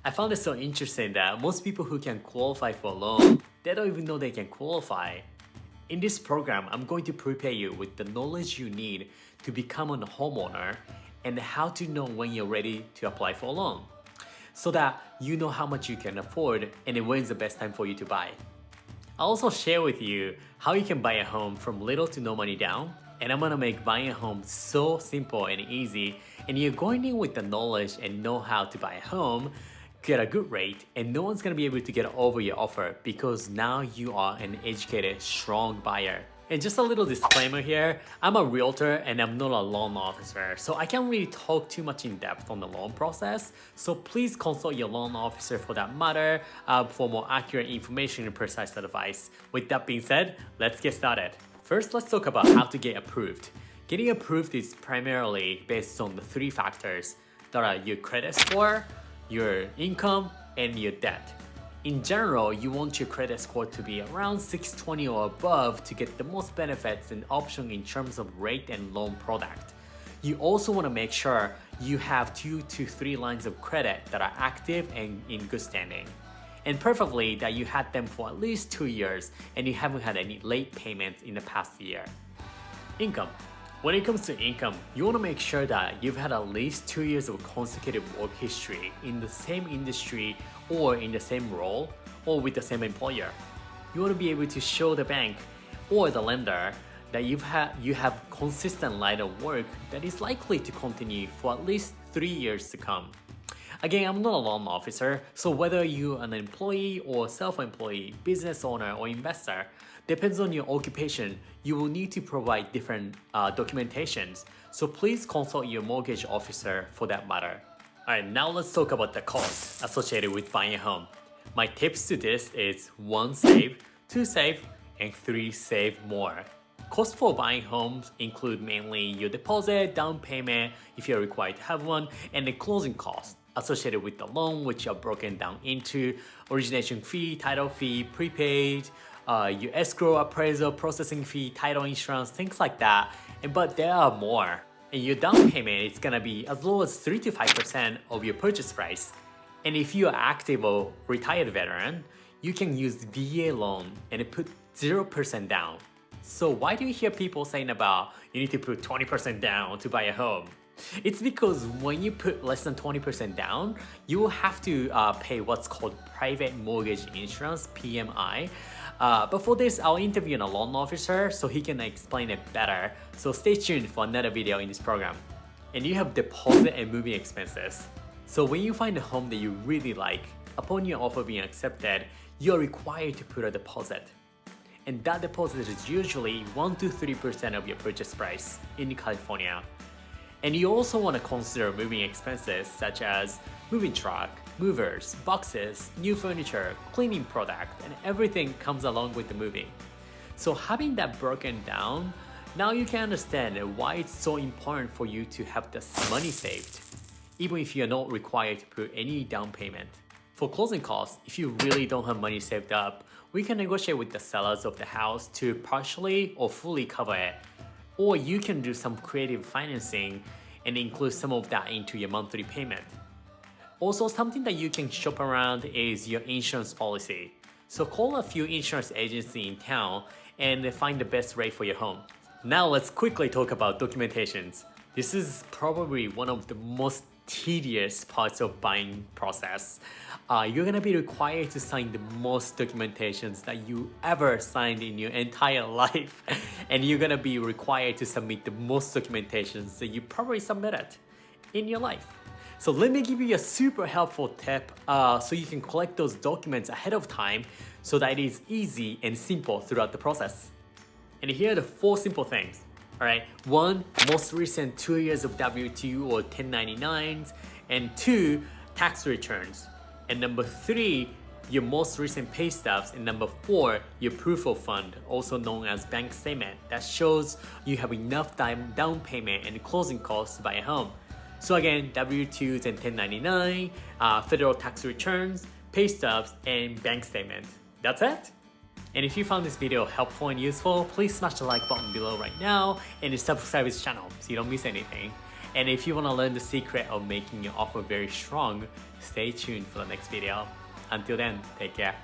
I found it so interesting that most people who can qualify for a loan, they don't even know they can qualify. In this program, I'm going to prepare you with the knowledge you need to become a homeowner and how to know when you're ready to apply for a loan, so that you know how much you can afford and when's the best time for you to buy. I'll also share with you how you can buy a home from little to no money down, and I'm gonna make buying a home so simple and easy, and you're going in with the knowledge and know how to buy a home, get a good rate, and no one's gonna be able to get over your offer because now you are an educated, strong buyer. And just a little disclaimer here, I'm a realtor and I'm not a loan officer, so I can't really talk too much in depth on the loan process, so please consult your loan officer for that matter for more accurate information and precise advice. With that being said, let's get started. First, let's talk about how to get approved. Getting approved is primarily based on the three factors that are your credit score, your income, and your debt. In general, you want your credit score to be around 620 or above to get the most benefits and options in terms of rate and loan product. You also want to make sure you have 2 to 3 lines of credit that are active and in good standing. And preferably that you had them for at least 2 years and you haven't had any late payments in the past year. Income. When it comes to income, you want to make sure that you've had at least 2 years of consecutive work history in the same industry or in the same role or with the same employer. You want to be able to show the bank or the lender that you have consistent line of work that is likely to continue for at least 3 years to come. Again, I'm not a loan officer, so whether you're an employee or self-employed, business owner or investor, depends on your occupation, you will need to provide different documentations. So please consult your mortgage officer for that matter. Alright, now let's talk about the costs associated with buying a home. My tips to this is 1. Save, 2. Save, and 3. Save more. Costs for buying homes include mainly your deposit, down payment if you're required to have one, and the closing costs associated with the loan, which are broken down into origination fee, title fee, prepaid, your escrow, appraisal, processing fee, title insurance, things like that. But there are more. And your down payment is gonna be as low as 3 to 5% of your purchase price. And if you're active or retired veteran, you can use the VA loan and put 0% down. So why do you hear people saying about you need to put 20% down to buy a home? It's because when you put less than 20% down, you will have to pay what's called private mortgage insurance, PMI. But for this, I'll interview a loan officer so he can explain it better. So stay tuned for another video in this program. And you have deposit and moving expenses. So when you find a home that you really like, upon your offer being accepted, you're required to put a deposit. And that deposit is usually 1 to 3% of your purchase price in California. And you also want to consider moving expenses such as moving truck, movers, boxes, new furniture, cleaning product, and everything comes along with the moving. So having that broken down, now you can understand why it's so important for you to have this money saved, even if you're not required to put any down payment. For closing costs, if you really don't have money saved up, we can negotiate with the sellers of the house to partially or fully cover it. Or you can do some creative financing and include some of that into your monthly payment. Also, something that you can shop around is your insurance policy. So call a few insurance agencies in town and find the best rate for your home. Now let's quickly talk about documentations. This is probably one of the most tedious parts of buying process. You're gonna be required to sign the most documentations that you ever signed in your entire life. And you're gonna be required to submit the most documentations that you probably submitted in your life. So let me give you a super helpful tip so you can collect those documents ahead of time so that it is easy and simple throughout the process. And here are the 4 simple things. Alright, 1, most recent 2 years of W-2 or 1099s, and 2, tax returns. And number 3, your most recent pay stubs, and number 4, your proof of fund, also known as bank statement, that shows you have enough down payment and closing costs to buy a home. So again, W-2s and 1099, federal tax returns, pay stubs, and bank statement. That's it. And if you found this video helpful and useful, please smash the like button below right now and subscribe to this channel so you don't miss anything. And if you want to learn the secret of making your offer very strong, stay tuned for the next video. Until then, take care.